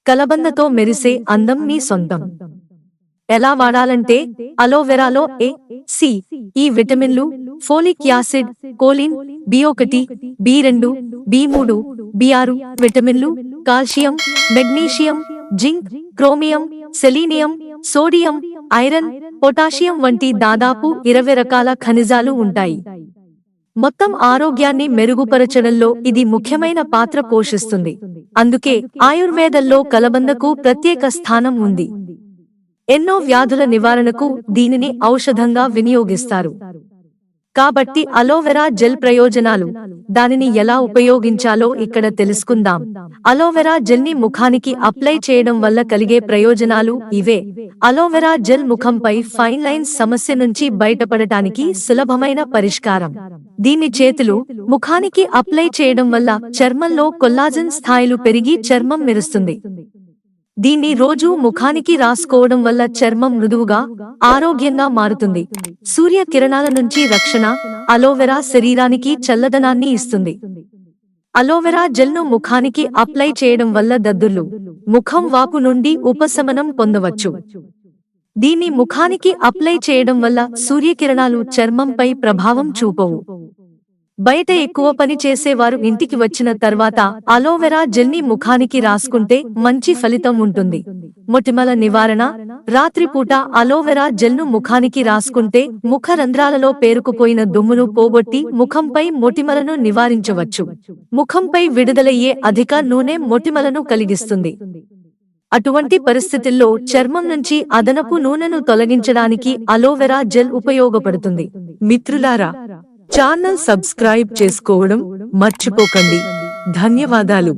కలబందతో మెరిసే అందం మీ సొంతం. ఎలా వాడాలంటే అలోవెరాలో ఏ, సి, ఈ విటమిన్లు, ఫోలిక్ యాసిడ్, కోలిన్, బి1, బి2, బి3, బి6 విటమిన్లు, calcium, magnesium, zinc, chromium, selenium, sodium, iron, potassium వంటి దాదాపు 20 రకాల ఖనిజాలు ఉంటాయి. మొత్తం ఆరోగ్యాన్ని మెరుగుపరచడంలో ఇది ముఖ్యమైన పాత్ర పోషిస్తుంది. అందుకే ఆయుర్వేదంలో కలబందకు ప్రత్యేక స్థానం ఉంది. ఎన్నో వ్యాధుల నివారణకు దీనిని ఔషధంగా వినియోగిస్తారు. కాబట్టి అలోవెరా జెల్ ప్రయోజనాలు, దానిని ఎలా ఉపయోగించాలో ఇక్కడ తెలుసుకుందాం. అలోవెరా జెల్ ని ముఖానికి అప్లై చేయడం వల్ల కలిగే ప్రయోజనాలు ఇవే. అలోవెరా జెల్ ముఖంపై ఫైన్ లైన్స్ సమస్య నుంచి బయటపడటానికి సులభమైన పరిష్కారం. దీన్ని చేతులు, ముఖానికి అప్లై చేయడం వల్ల చర్మంలో కొల్లాజెన్ స్థాయిలు పెరిగి చర్మం మెరుస్తుంది. దీన్ని రోజూ ముఖానికి రాసుకోవడం వల్ల చర్మం మృదువుగా, ఆరోగ్యంగా మారుతుంది. సూర్య కిరణాల నుంచి రక్షణ. అలోవెరా శరీరానికి చల్లదనాన్ని ఇస్తుంది. అలోవెరా జెల్ను ముఖానికి అప్లై చేయడం వల్ల దద్దుర్లు, ముఖం వాపు నుండి ఉపశమనం పొందవచ్చు. దీన్ని ముఖానికి అప్లై చేయడం వల్ల సూర్యకిరణాలు చర్మంపై ప్రభావం చూపవు. బయట ఎక్కువ పని చేసేవారు ఇంటికి వచ్చిన తర్వాత అలోవెరా జెల్ని ముఖానికి రాసుకుంటే మంచి ఫలితం ఉంటుంది. మొటిమల నివారణ. రాత్రిపూట అలోవెరా జెల్ను ముఖానికి రాసుకుంటే ముఖ రంధ్రాలలో పేరుకుపోయిన దుమ్మును పోగొట్టి ముఖంపై మొటిమలను నివారించవచ్చు. ముఖంపై విడుదలయ్యే అధిక నూనె మొటిమలను కలిగిస్తుంది. అటువంటి పరిస్థితుల్లో చర్మం నుంచి అదనపు నూనెను తొలగించడానికి అలోవెరా జెల్ ఉపయోగపడుతుంది. మిత్రులారా, ఛానల్ సబ్స్క్రైబ్ చేసుకోవడం మర్చిపోకండి. ధన్యవాదాలు.